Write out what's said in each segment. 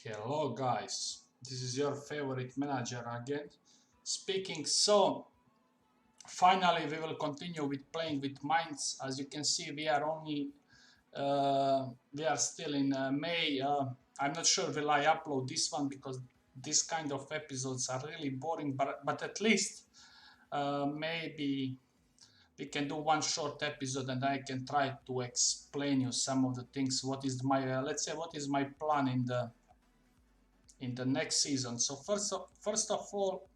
Hello guys, this is your favorite manager again speaking. So finally we will continue with playing with minds. As you can see, we are still in May. I'm not sure will I upload this one because this kind of episodes are really boring, but at least maybe we can do one short episode and I can try to explain you some of the things. What is my let's say what is my plan in the next season. So first of all,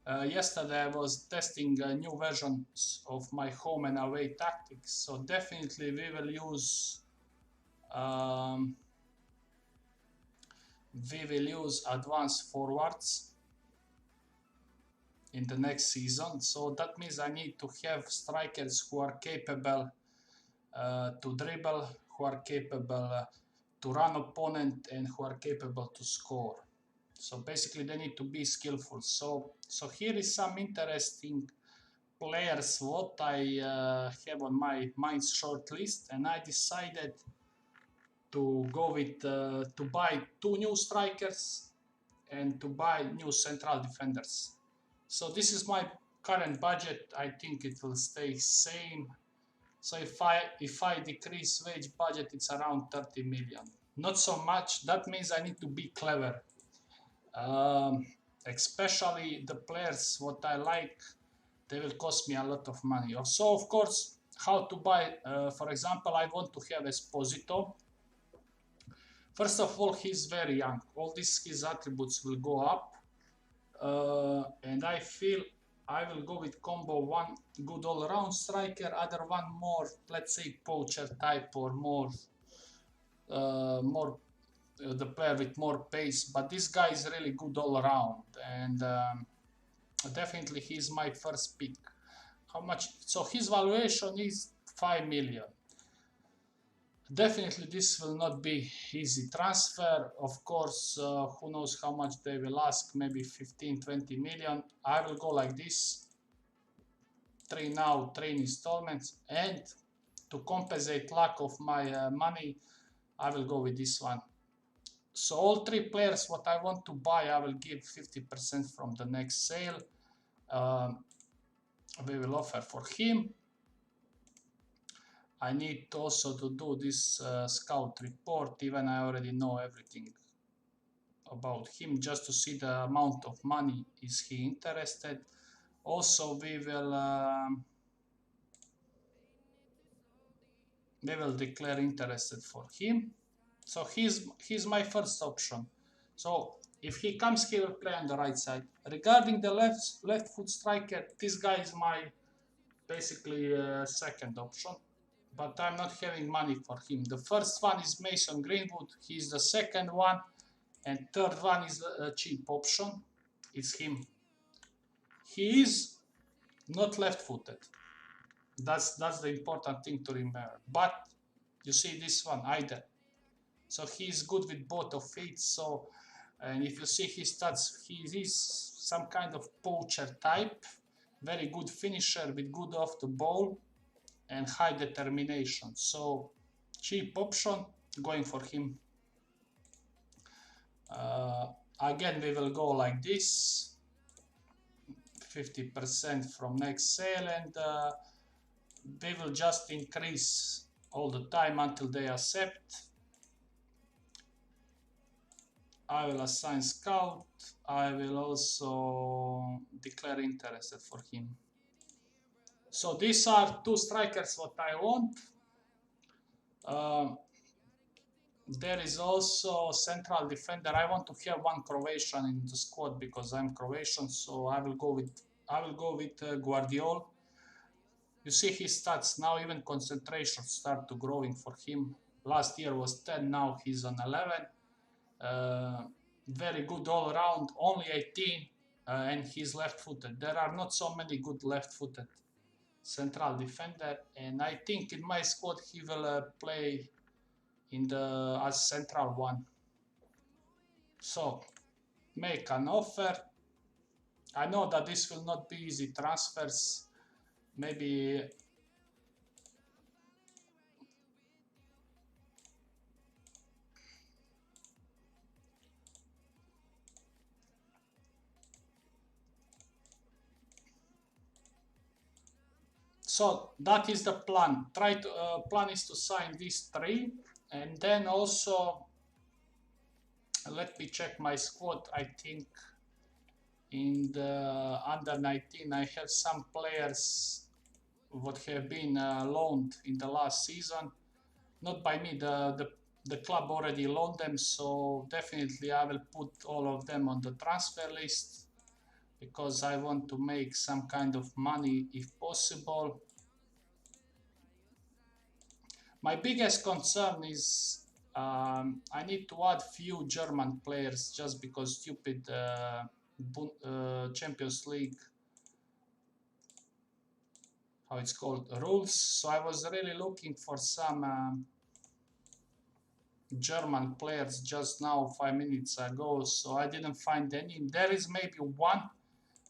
yesterday I was testing new versions of my home and away tactics. So definitely um, we will use advanced forwards in the next season. So that means I need to have strikers who are capable to dribble, who are capable to run opponent, and who are capable to score. So basically they need to be skillful. So here is some interesting players what I have on my mind's short list, and I decided to go with to buy two new strikers and to buy new central defenders. So this is my current budget. I think it will stay same. So if I decrease wage budget, it's around 30 million. Not so much. That means I need to be clever. Um, Especially the players what I like, they will cost me a lot of money. So of course, how to buy? For example, I want to have Esposito. First of all, he's very young. All these his attributes will go up, and I feel I will go with combo one good all-round striker, other one more, let's say poacher type or more the player with more pace. But this guy is really good all around, and definitely he's my first pick. How much? So his valuation is 5 million. Definitely this will not be easy transfer. Of course, who knows how much they will ask, maybe 15, 20 million. I will go like this, 3 installments, and to compensate lack of my money, I will go with this one. So all three players what I want to buy, I will give 50% from the next sale. We will offer for him. I need also to do this scout report, even I already know everything about him, just to see the amount of money is he interested. Also we will declare interested for him. So he's my first option. So if he comes, he will play on the right side. Regarding the left foot striker, this guy is my basically second option, but I'm not having money for him. The first one is Mason Greenwood. He's the second one, and third one is a cheap option. It's him. He is not left-footed. That's the important thing to remember. But you see this one either. So he's good with both of feet. So, and if you see his stats, he is some kind of poacher type. Very good finisher with good off the ball and high determination. So cheap option, going for him. Again, we will go like this, 50% from next sale, and we will just increase all the time until they accept. I will assign scout. I will also declare interested for him. So these are two strikers what I want. There is also central defender. I want to have one Croatian in the squad because I'm Croatian. So I will go with Guardiol. You see his stats now. Even concentration start to growing for him. Last year was 10. Now he's on 11. Very good all around. Only 18, and he's left-footed. There are not so many good left-footed central defender, and I think in my squad he will play in the as central one. So make an offer. I know that this will not be easy transfers. Maybe So that is the plan. Plan is to sign these three, and then also let me check my squad. I think in the under 19 I have some players what have been loaned in the last season, not by me. The club already loaned them, so definitely I will put all of them on the transfer list because I want to make some kind of money if possible. My biggest concern is I need to add few German players just because stupid Champions League, how it's called, rules. So I was really looking for some German players just now 5 minutes ago. So I didn't find any. There is maybe one,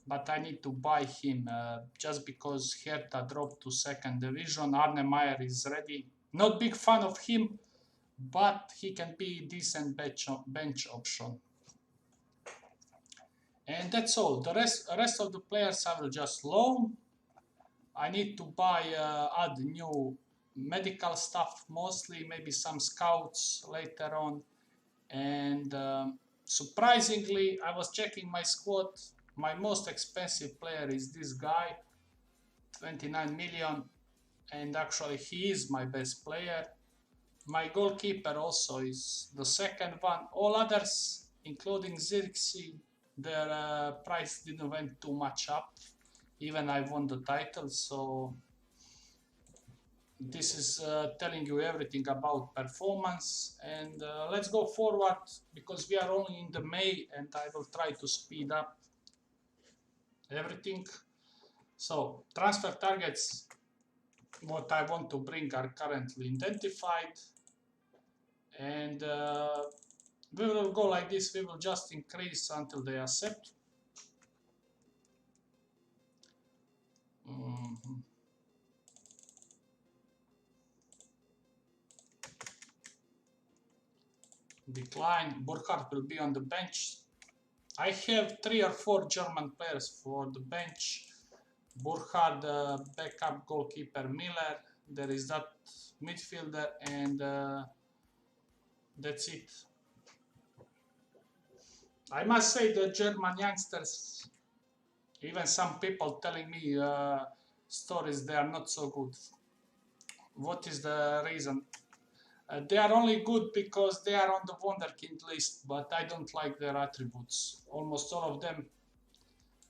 but I need to buy him just because Hertha dropped to second division. Arne Meyer is ready. Not big fan of him, but he can be decent bench option. And that's all. The rest of the players I will just loan. I need to buy, add new medical stuff mostly, maybe some scouts later on. And surprisingly, I was checking my squad. My most expensive player is this guy, 29 million. And actually he is my best player. My goalkeeper also is the second one. All others, including Zirkzee, their price didn't went too much up. Even I won the title, so this is telling you everything about performance. And let's go forward because we are only in the May, and I will try to speed up everything. So transfer targets, what I want to bring are currently identified, and we will go like this. We will just increase until they accept. Decline. Burkhardt will be on the bench. I have 3 or 4 German players for the bench. Burkhardt, backup goalkeeper Miller. There is that midfielder, and that's it. I must say the German youngsters, even some people telling me stories, they are not so good. What is the reason? They are only good because they are on the Wunderkind list, but I don't like their attributes. Almost all of them.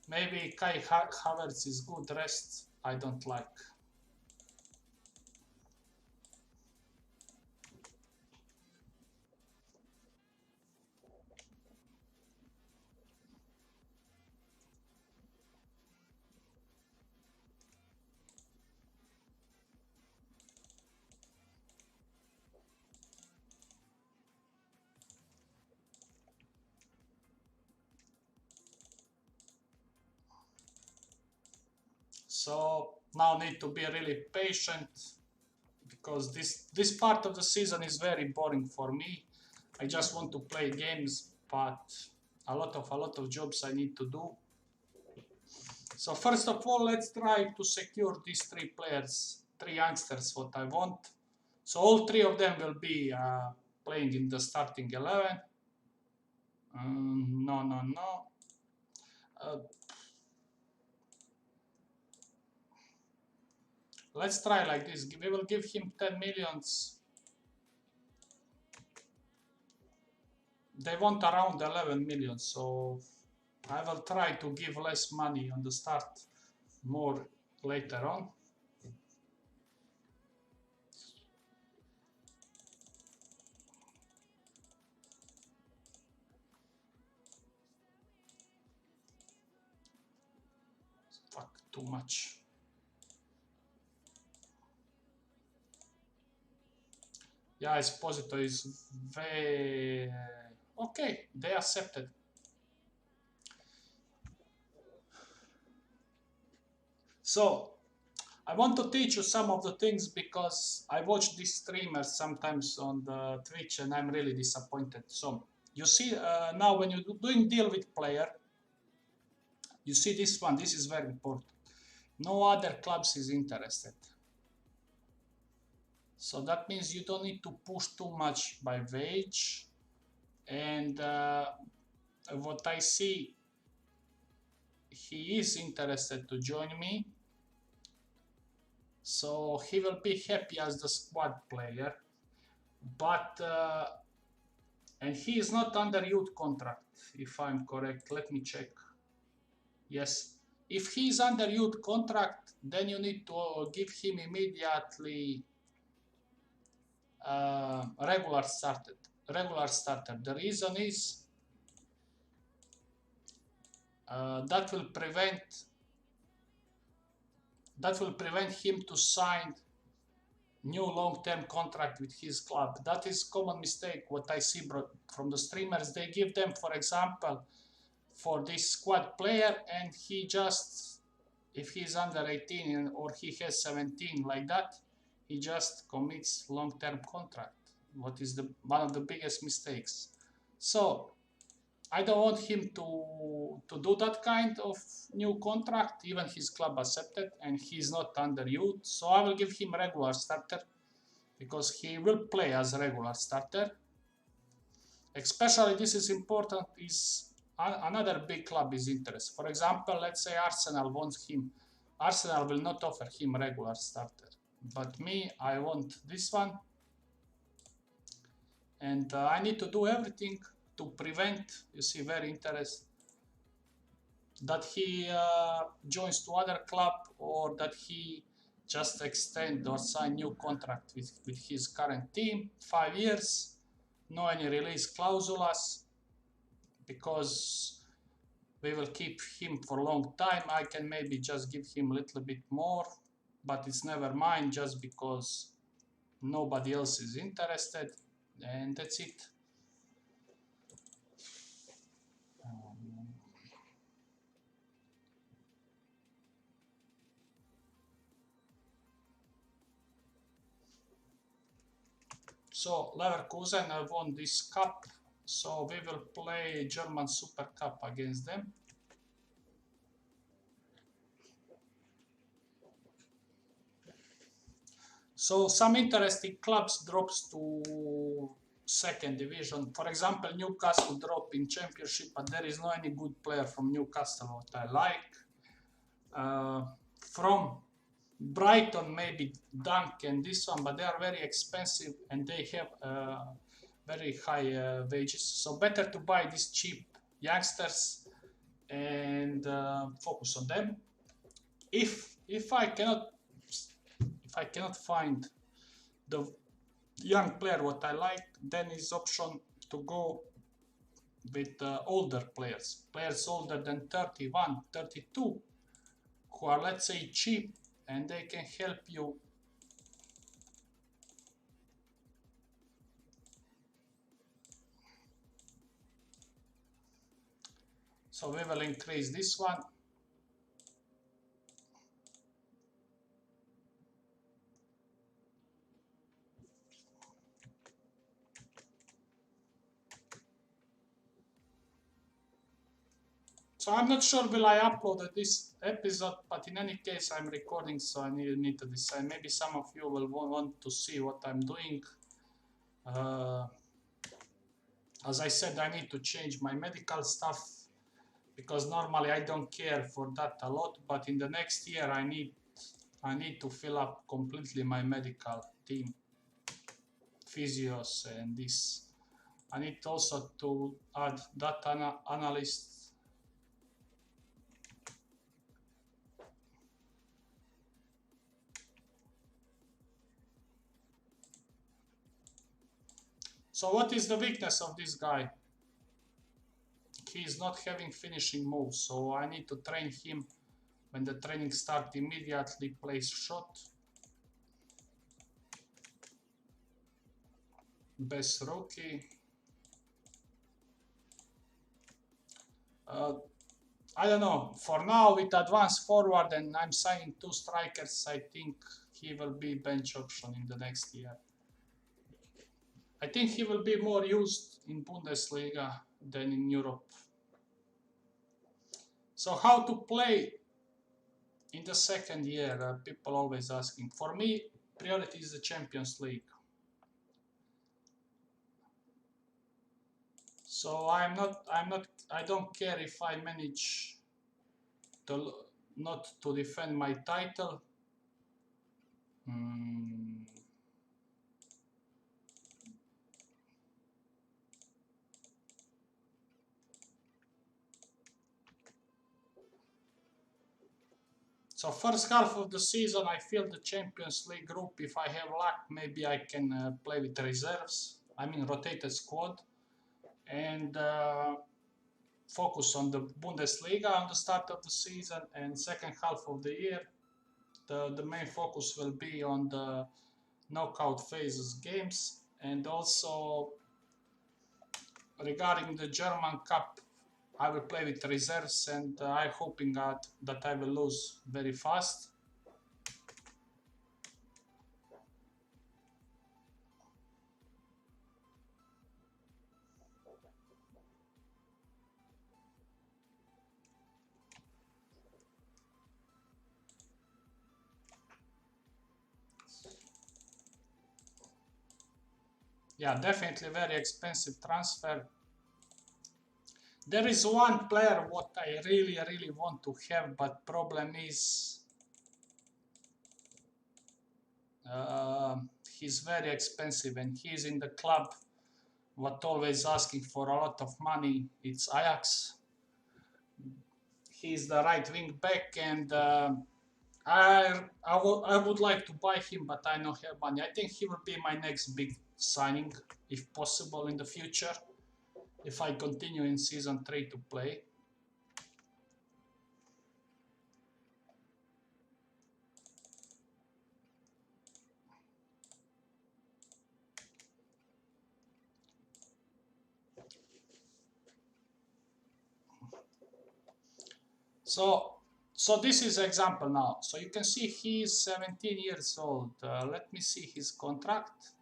Maybe Kai Havertz is good, rest I don't like. So now need to be really patient because this part of the season is very boring for me. I just want to play games, but a lot of jobs I need to do. So first of all, let's try to secure these 3 players, 3 youngsters, what I want. So all 3 of them will be playing in the starting 11. No. Let's try like this. We will give him 10 millions. They want around 11 million, so I will try to give less money on the start, more later on. Fuck, too much. Yeah, Esposito is very... Okay, they accepted. So, I want to teach you some of the things because I watch these streamers sometimes on the Twitch and I'm really disappointed. So, you see now when you're doing deal with player, you see this one, this is very important. No other clubs is interested. So that means you don't need to push too much by wage. And what I see, he is interested to join me. So he will be happy as the squad player. But, and he is not under youth contract, if I'm correct. Let me check. Yes. If he is under youth contract, then you need to give him immediately regular starter. The reason is that will prevent him to sign new long-term contract with his club. That is common mistake what I see from the streamers. They give them, for example, for this squad player, and he just, if he's under 18 or he has 17 like that, he just commits long-term contract. What is one of the biggest mistakes. So I don't want him to do that kind of new contract. Even his club accepted, and he's not under youth. So I will give him regular starter, because he will play as a regular starter. Especially this is important, is another big club is interested. For example, let's say Arsenal wants him. Arsenal will not offer him regular starter. But me, I want this one. And I need to do everything to prevent, you see, very interesting, that he joins to other club, or that he just extend or sign new contract with his current team, 5 years, no any release clausulas, because we will keep him for a long time. I can maybe just give him a little bit more, but it's never mind, just because nobody else is interested, and that's it. So Leverkusen have won this cup, so we will play German Super Cup against them. So some interesting clubs drops to second division. For example, Newcastle drop in championship, but there is no any good player from Newcastle what I like. From Brighton, maybe Dunk and this one, but they are very expensive and they have very high wages. So better to buy these cheap youngsters and focus on them. If I cannot find the young player what I like, then is option to go with older players older than 31, 32, who are, let's say, cheap, and they can help you so we will increase this one. So I'm not sure will I upload this episode, but in any case I'm recording, so I need to decide. Maybe some of you will want to see what I'm doing. As I said, I need to change my medical stuff, because normally I don't care for that a lot, but in the next year I need to fill up completely my medical team, physios and this. I need also to add data analyst. So what is the weakness of this guy? He is not having finishing moves, so I need to train him. When the training starts, immediately place shot. Best rookie. I don't know. For now, with advanced forward and I'm signing 2 strikers, I think he will be bench option in the next year. I think he will be more used in Bundesliga than in Europe. So how to play in the second year, people always asking. For me, priority is the Champions League. So I don't care if I manage to not to defend my title. So first half of the season, I feel the Champions League group. If I have luck, maybe I can play with reserves. I mean, rotated squad, and focus on the Bundesliga on the start of the season. And second half of the year, the main focus will be on the knockout phases games, and also regarding the German Cup, I will play with reserves, and I'm hoping that I will lose very fast. Yeah, definitely very expensive transfer. There is one player what I really want to have, but problem is he's very expensive, and he's in the club what always asking for a lot of money. It's Ajax. He's the right wing back, and I would like to buy him, but I don't have money. I think he will be my next big signing, if possible, in the future, if I continue in season 3 to play. So this is example now. So you can see he is 17 years old. Let me see his contract.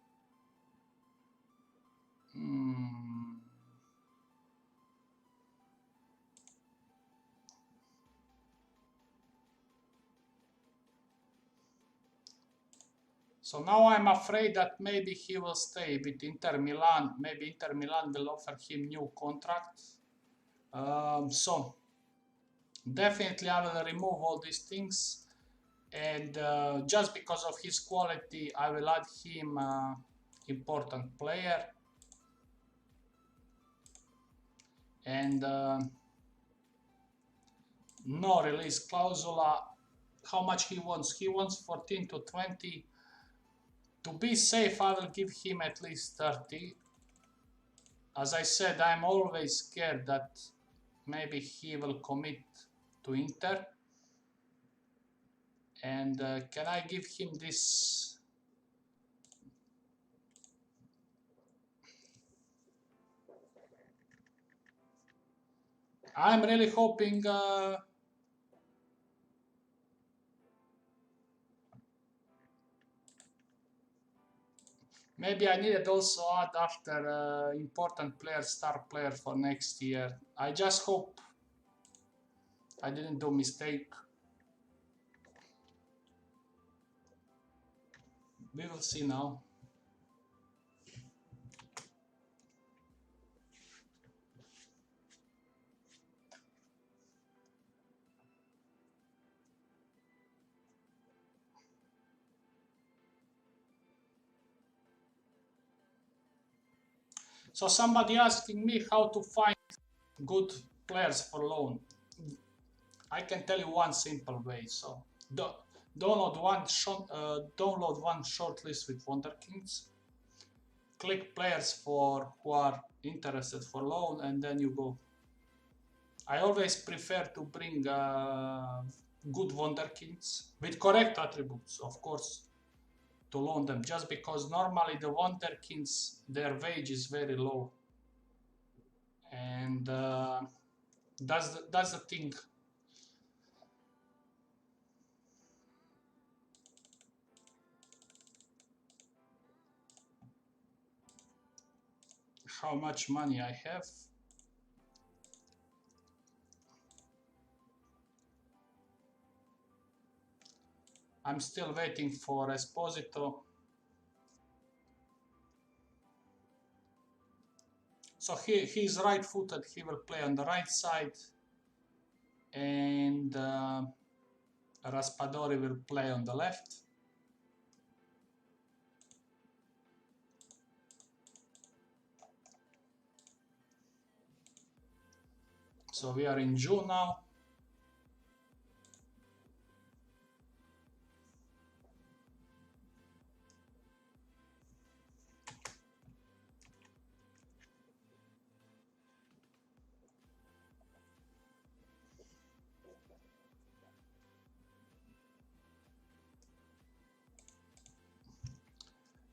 So now I'm afraid that maybe he will stay with Inter Milan. Maybe Inter Milan will offer him new contract. So definitely I will remove all these things, and just because of his quality, I will add him important player, and no release clausula. How much he wants? He wants 14 to 20. To be safe, I will give him at least 30. As I said, I'm always scared that maybe he will commit to Inter. And can I give him this? I'm really hoping maybe I needed also add after important player, star player for next year. I just hope I didn't do mistake. We will see now. So somebody asking me how to find good players for loan. I can tell you one simple way. So download one short list with Wonderkins. Click players for who are interested for loan, and then you go. I always prefer to bring good Wonderkins with correct attributes, of course, to loan them, just because normally the Wonderkins, their wage is very low, and that's the thing. How much money I have? I'm still waiting for Esposito. So he's right-footed, he will play on the right side, and Raspadori will play on the left. So we are in June now.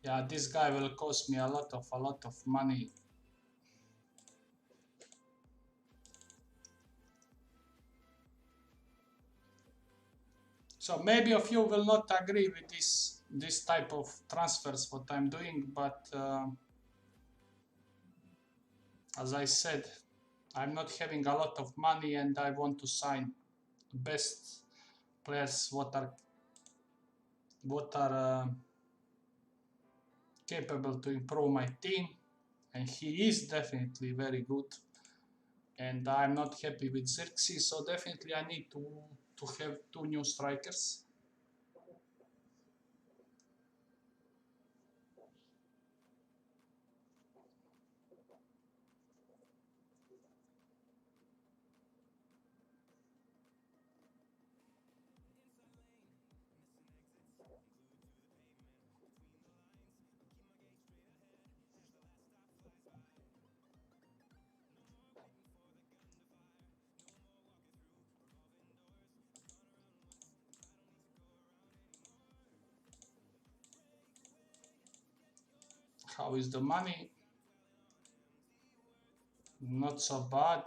Yeah, this guy will cost me a lot of money. So maybe a few will not agree with this type of transfers what I'm doing, but as I said, I'm not having a lot of money and I want to sign best players what are capable to improve my team, and he is definitely very good. And I'm not happy with Xerxes, so definitely I need to have 2 new strikers. How is the money? Not so bad.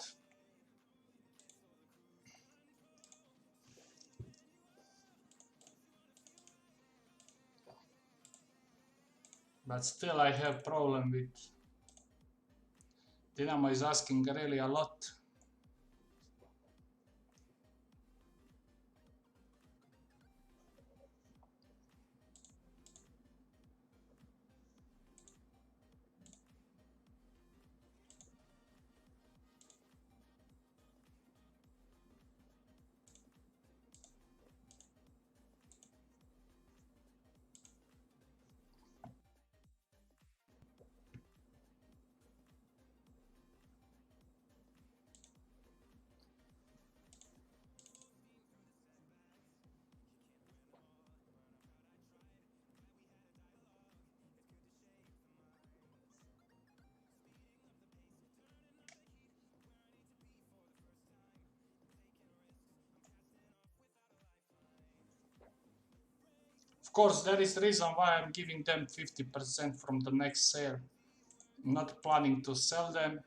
But still I have problem with Dynamo is asking really a lot. Of course, there is reason why I'm giving them 50% from the next sale. Not planning to sell them.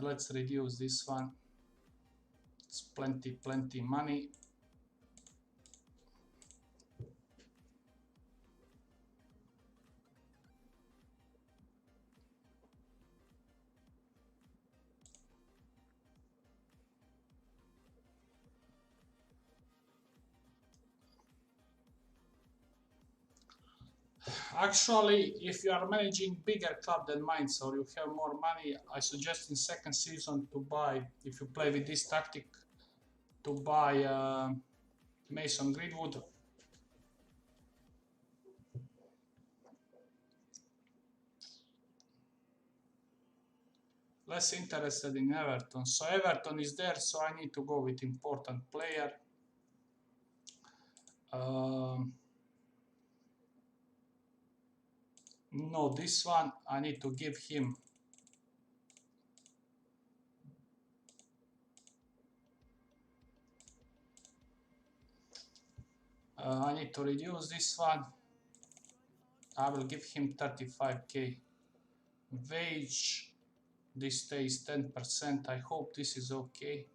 Let's reduce this one. It's plenty money. Actually, if you are managing bigger club than mine, so you have more money, I suggest in second season to buy, if you play with this tactic, to buy Mason Greenwood. Less interested in Everton. So Everton is there, so I need to go with important player. No, this one I need to give him. I need to reduce this one. I will give him 35k. Wage, this stays 10%. I hope this is okay.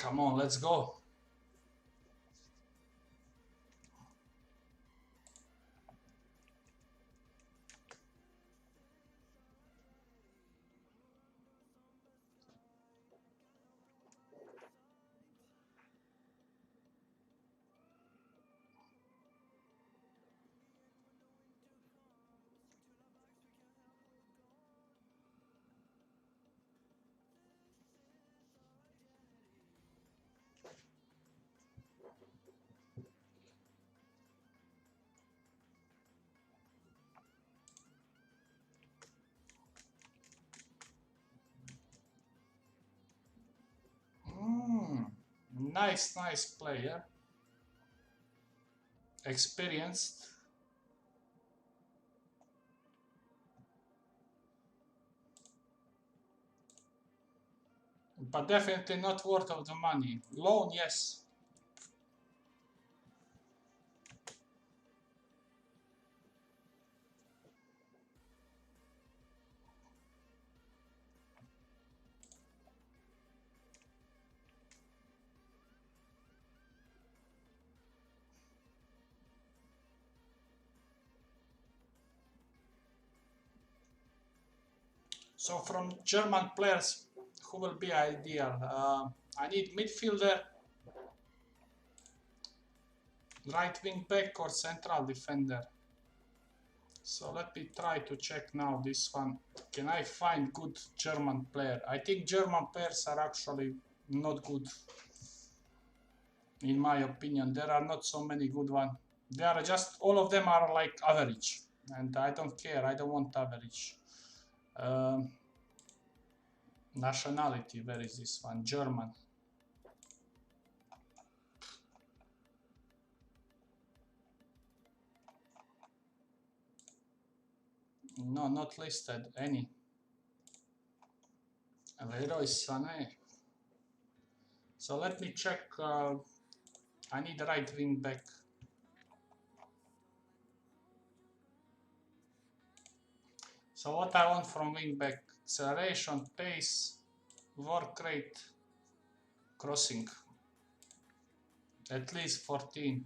Come on, let's go. Nice player. Experienced. But definitely not worth of the money. Loan, yes. So from German players, who will be ideal? I need midfielder, right wing back or central defender. So let me try to check now this one. Can I find good German player? I think German players are actually not good. In my opinion, there are not so many good ones. They are just, all of them are like average. And I don't care, I don't want average. Nationality, where is this one? German. No, not listed any. Leroy Sané. So let me check. I need right wing back. So what I want from wing back? Acceleration, pace, work rate, crossing. At least 14.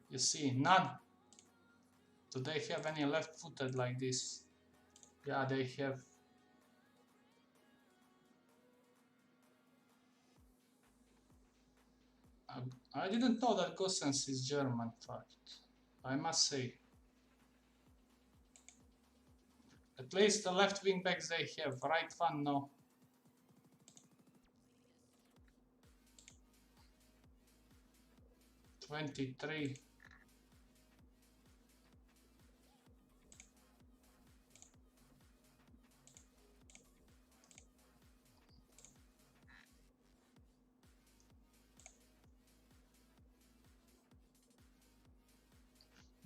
You see, none. Do they have any left-footed like this? Yeah, they have. I didn't know that Gosens is German, in fact. I must say. At least the left wing backs they have. Right one, no. '23.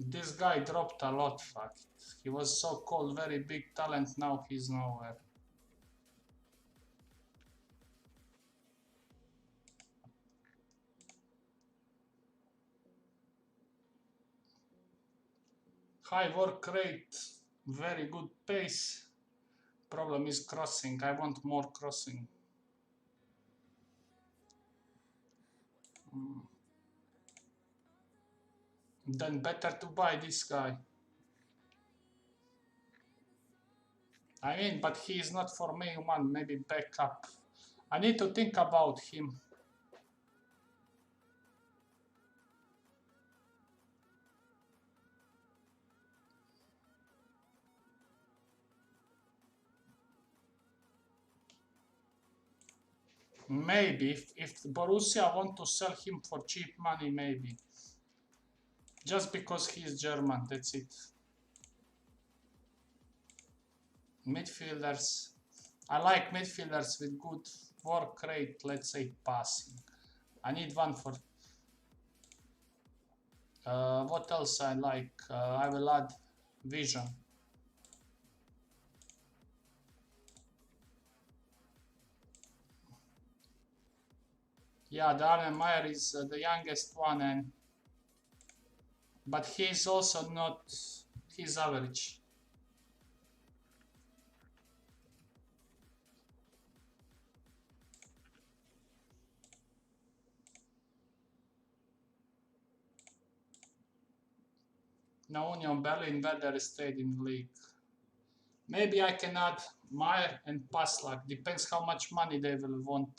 This guy dropped a lot, fact. He was so called very big talent, now he's nowhere. High work rate, very good pace. Problem is crossing. I want more crossing. Then better to buy this guy. I mean, but he is not for me, man. Maybe backup. I need to think about him. Maybe if Borussia want to sell him for cheap money, maybe. Just because he is German, that's it. Midfielders. I like midfielders with good work rate, let's say passing. I need one for... what else I like? I will add vision. Yeah, Darren Meyer is the youngest one, but he is also not... He's average. Now Union Berlin better stayed in league. Maybe I can add Meyer and Paslak. Depends how much money they will want.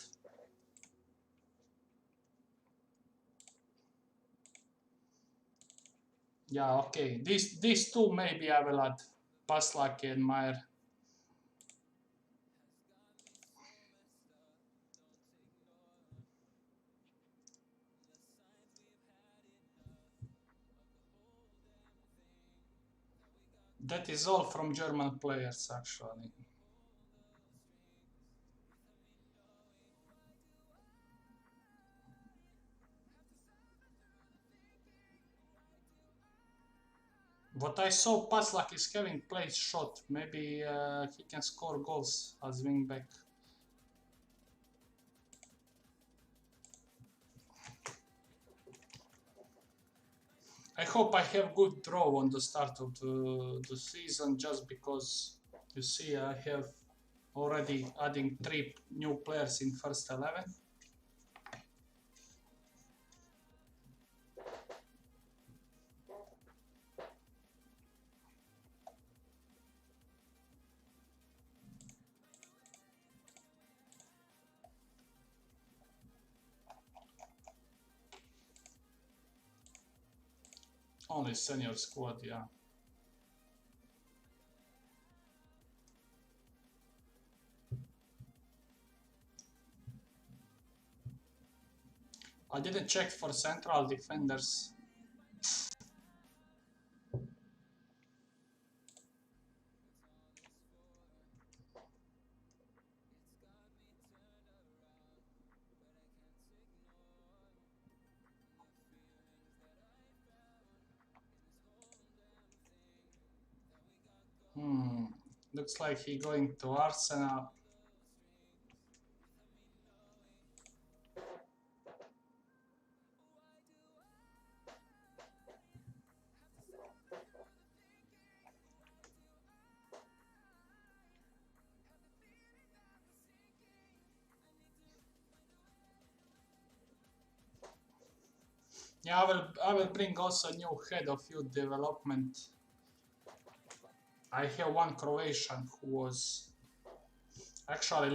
Yeah, okay. These two maybe I will add Paslak and Meyer. That is all from German players actually. What I saw Paslak is having played shot. Maybe he can score goals as wingback. I hope I have good draw on the start of the season, just because you see I have already adding 3 new players in first 11. Only senior squad, yeah. I didn't check for central defenders. Looks like he going to Arsenal. Yeah, I will bring also new head of youth development. I have one Croatian who was actually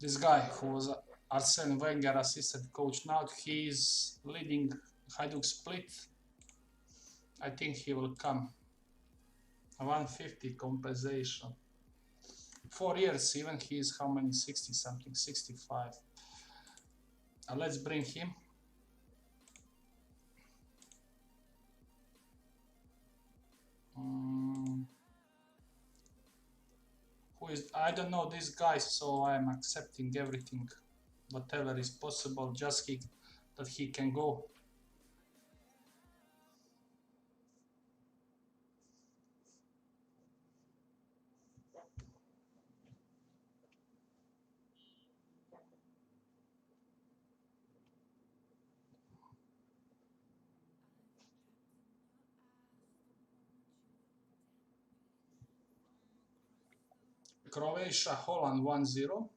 this guy who was Arsene Wenger assistant coach. Now he's leading Hajduk Split. I think he will come. 150 compensation. 4 years, even he is how many? 60 something, 65. Let's bring him. Who is? I don't know this guy, so I'm accepting everything, whatever is possible. Just that he can go. Croatia, Holland 1-0.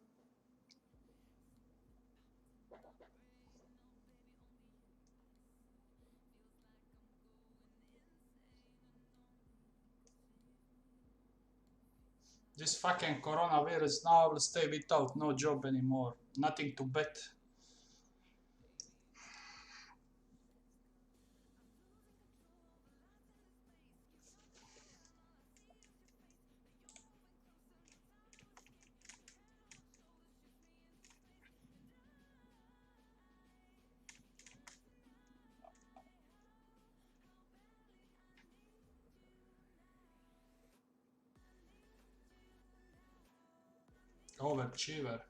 This fucking coronavirus, now I will stay without no job anymore. Nothing to bet. Overachiever.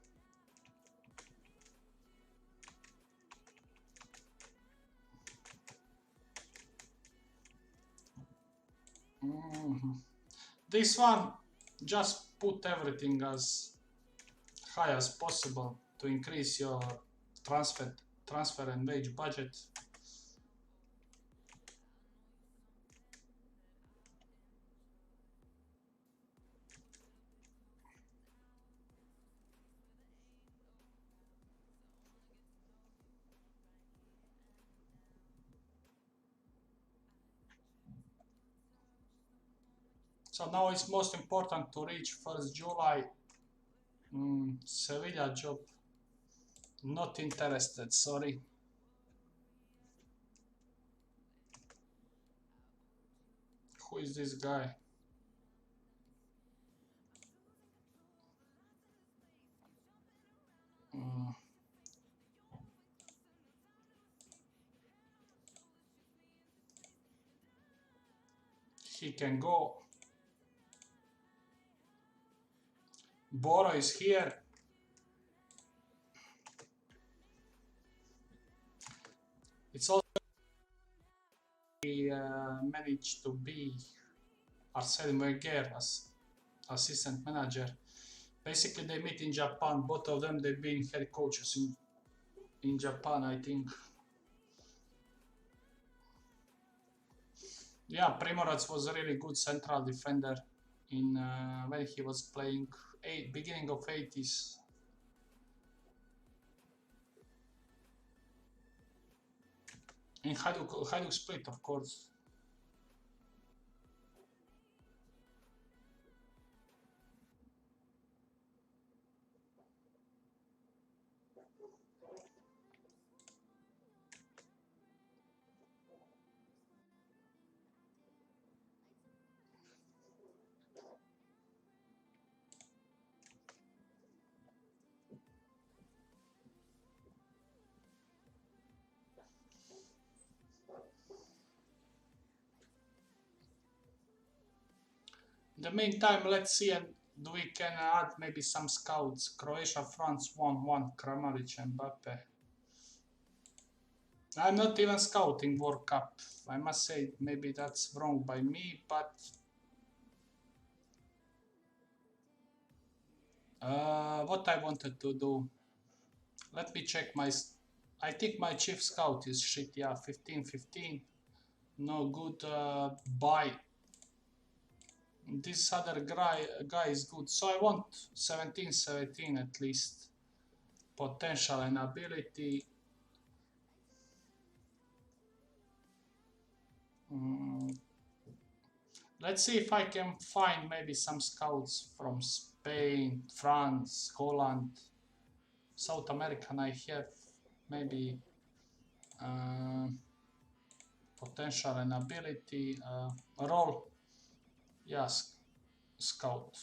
This one, just put everything as high as possible to increase your transfer and wage budget. So now it's most important to reach 1st July. Sevilla job. Not interested, sorry. Who is this guy? Mm, he can go. Boro is here. It's also he managed to be Arsene Wenger as assistant manager. Basically, they meet in Japan. Both of them, they've been head coaches in Japan, I think. Yeah, Primorac was a really good central defender in when he was playing beginning of 80s. In Hajduk Split, of course. In the meantime, let's see and we can add maybe some scouts. Croatia, France 1-1, Kramaric and Mbappe. I'm not even scouting World Cup. I must say maybe that's wrong by me, but what I wanted to do, let me check my. I think my chief scout is shit. Yeah, 15-15. No good. Buy. This other guy is good. So I want 17-17 at least. Potential and ability. Let's see if I can find maybe some scouts from Spain, France, Holland, South American. I have maybe potential and ability role. Yes, scout.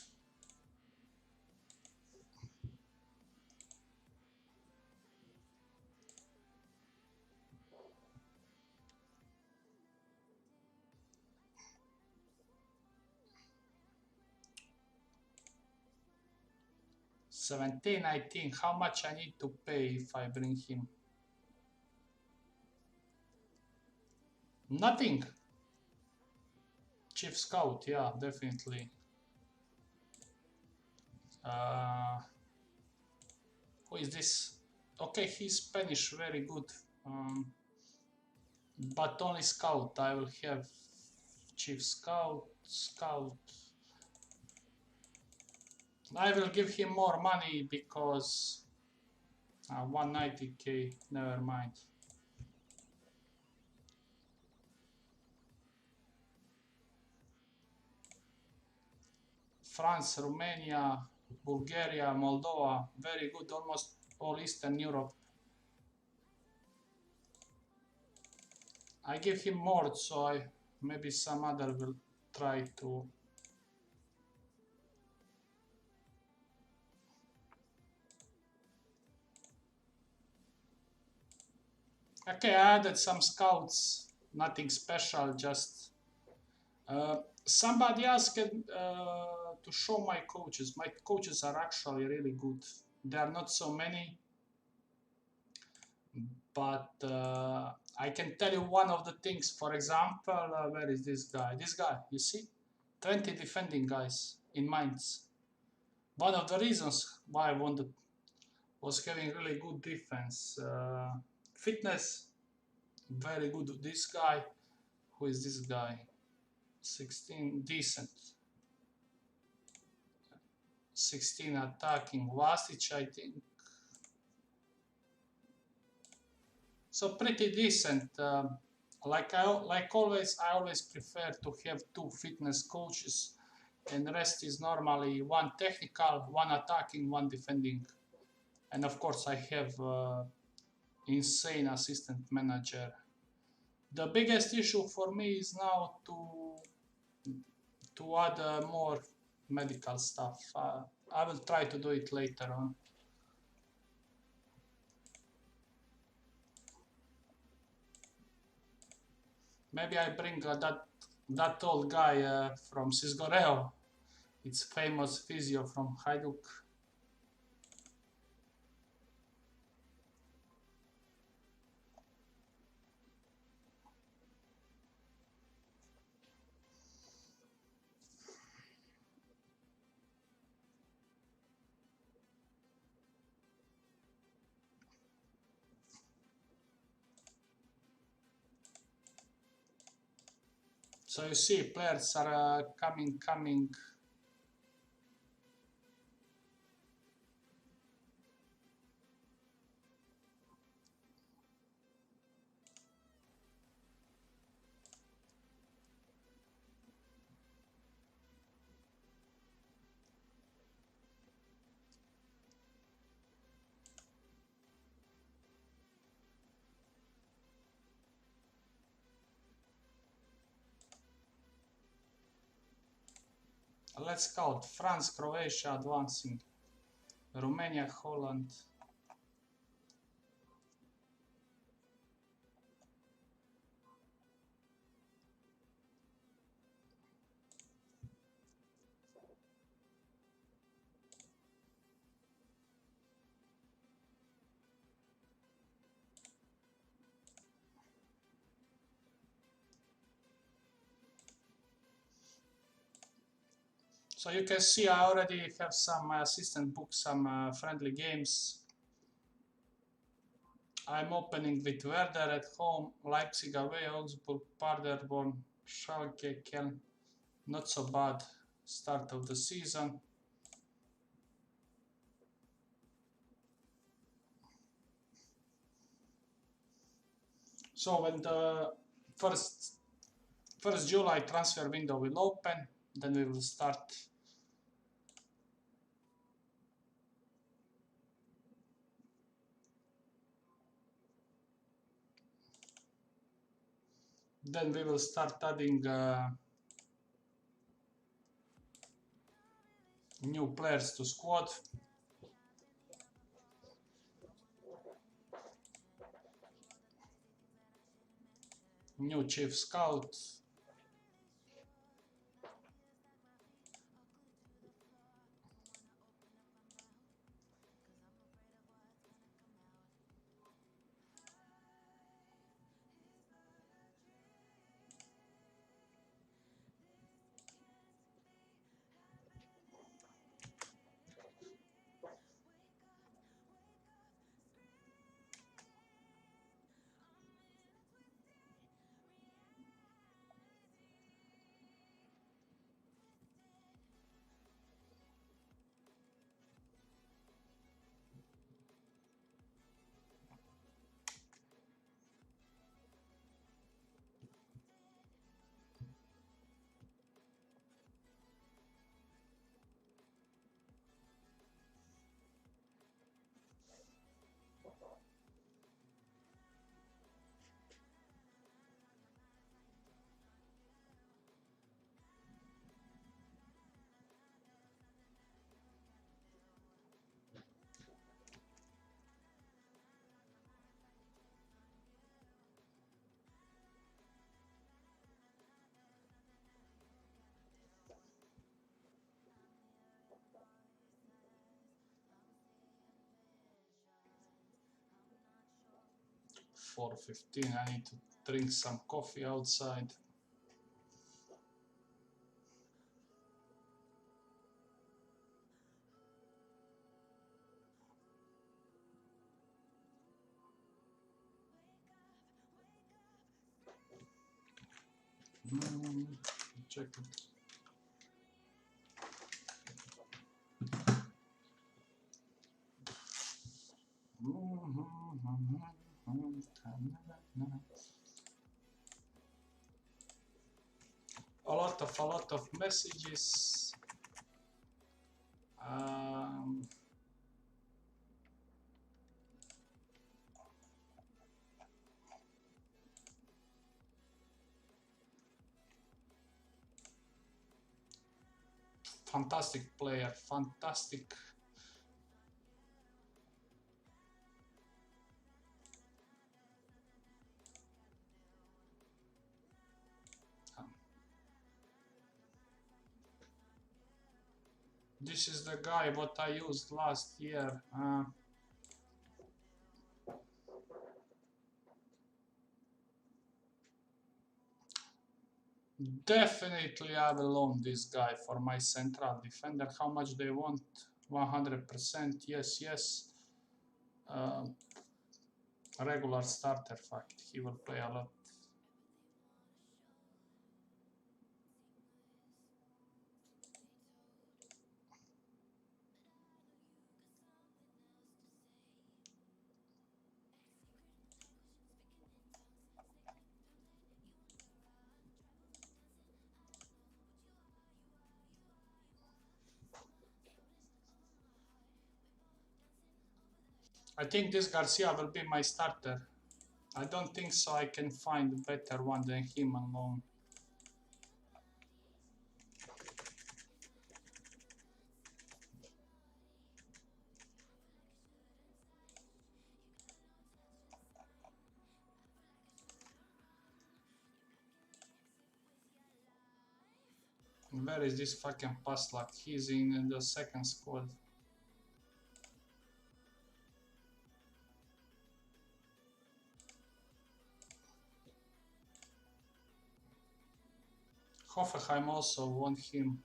$17, I think. How much I need to pay if I bring him? Nothing. Chief scout, yeah, definitely. Who is this? Okay, he's Spanish, very good. But only scout. I will have chief scout. I will give him more money because 190k, never mind. France, Romania, Bulgaria, Moldova, very good, almost all Eastern Europe. I give him more, so maybe some other will try to. Okay, I added some scouts, nothing special, just somebody asked to show my coaches. My coaches are actually really good. There are not so many, but I can tell you one of the things. For example, where is this guy? This guy, you see? 20 defending guys in Mainz. One of the reasons why I wanted was having really good defense. Fitness, very good. This guy, who is this guy? 16, decent. 16 attacking. Vasic, I think. So pretty decent. Like always, I always prefer to have two fitness coaches and rest is normally one technical, one attacking, one defending. And of course I have insane assistant manager. The biggest issue for me is now to add more medical stuff. I will try to do it later on. Maybe I bring that old guy from Cisgoreo. It's famous physio from Hajduk. So you see, players are coming. Let's count: France, Croatia advancing, Romania, Holland. So you can see I already have some assistant book, some friendly games. I'm opening with Werder at home, Leipzig away, Augsburg, Paderborn, Schalke, Köln. Not so bad start of the season. So when the first July transfer window will open, then we will start. Then we will start adding new players to squad. New chief scout. .4:15. I need to drink some coffee outside. Check it. A lot of messages. Um, Fantastic player, fantastic. This is the guy what I used last year. Definitely I will own this guy for my central defender. How much they want? 100%. Yes, yes. Regular starter, fact. He will play a lot. I think this Garcia will be my starter. I don't think so I can find a better one than him alone. Where is this fucking Paslak? He's in the second squad. Hoffenheim also want him.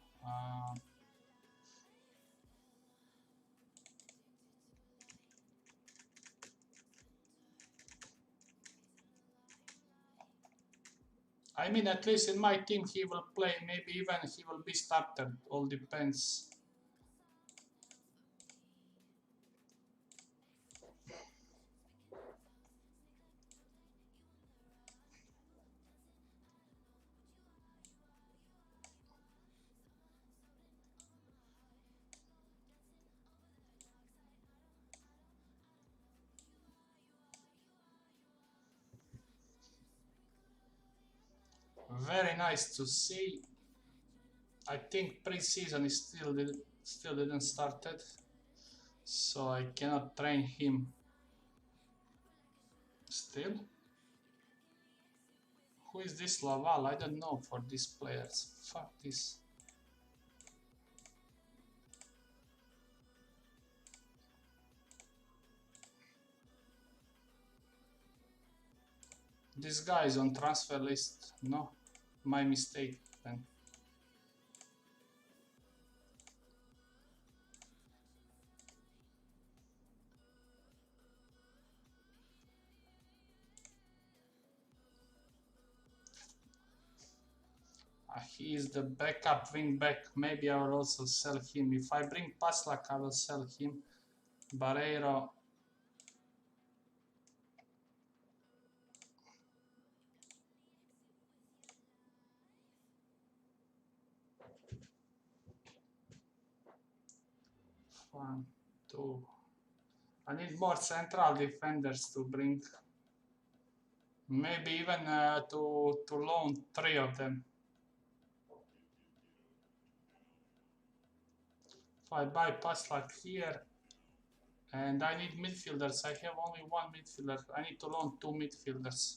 I mean, at least in my team he will play. Maybe even he will be started. All depends. Very nice to see. I think pre-season is still didn't started, so I cannot train him. Still, who is this Laval? I don't know for these players. Fuck this. This guy is on transfer list. No, my mistake then. He is the backup wing back. Maybe I will also sell him. If I bring Paslak, I will sell him. Barreiro. One, two. I need more central defenders to bring. Maybe even to loan 3 of them. If I buy Paslak here, and I need midfielders. I have only one midfielder. I need to loan 2 midfielders.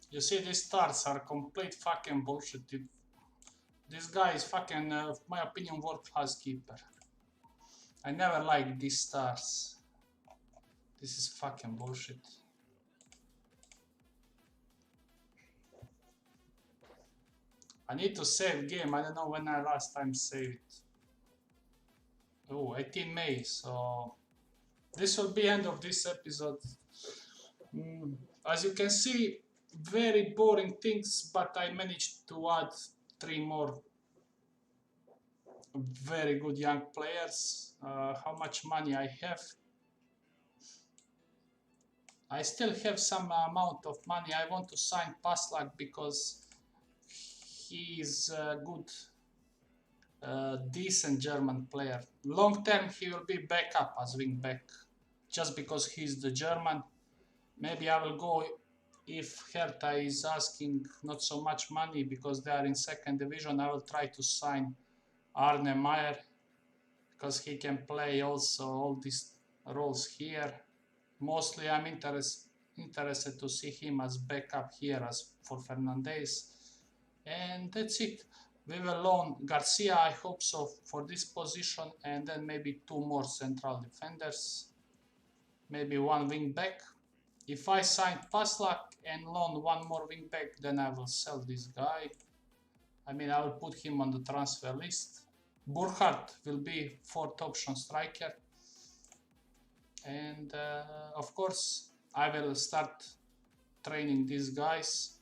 You see, these stars are complete fucking bullshit. This guy is fucking, my opinion, world-class keeper. I never liked these stars. This is fucking bullshit. I need to save game. I don't know when I last time saved. Oh, 18 May. So this will be end of this episode. As you can see, very boring things, but I managed to add 3 more very good young players. How much money I have? I still have some amount of money. I want to sign Paslak because he is a good, decent German player. Long term, he will be backup as wing back, just because he's the German. Maybe I will go if Hertha is asking not so much money because they are in second division. I will try to sign Arne Meyer because he can play also all these roles here. Mostly I'm interested to see him as backup here as for Fernandes. And that's it. We will loan Garcia, I hope so, for this position, and then maybe 2 more central defenders, maybe 1 wing back. If I sign Paslak and loan 1 more wing back, then I will sell this guy. I mean, I will put him on the transfer list. Burkhardt will be 4th option striker. And of course, I will start training these guys.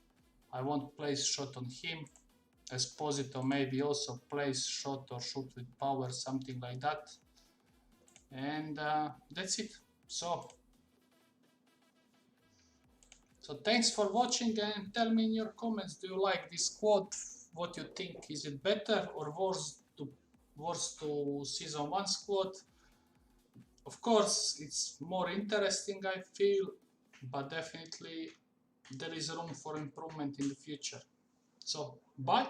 I won't place shot on him. Esposito maybe also plays shot or shoot with power, something like that. And that's it. So thanks for watching, and tell me in your comments, do you like this squad? What you think? Is it better or worse to season 1 squad? Of course, it's more interesting, I feel, but definitely there is room for improvement in the future. So, bye.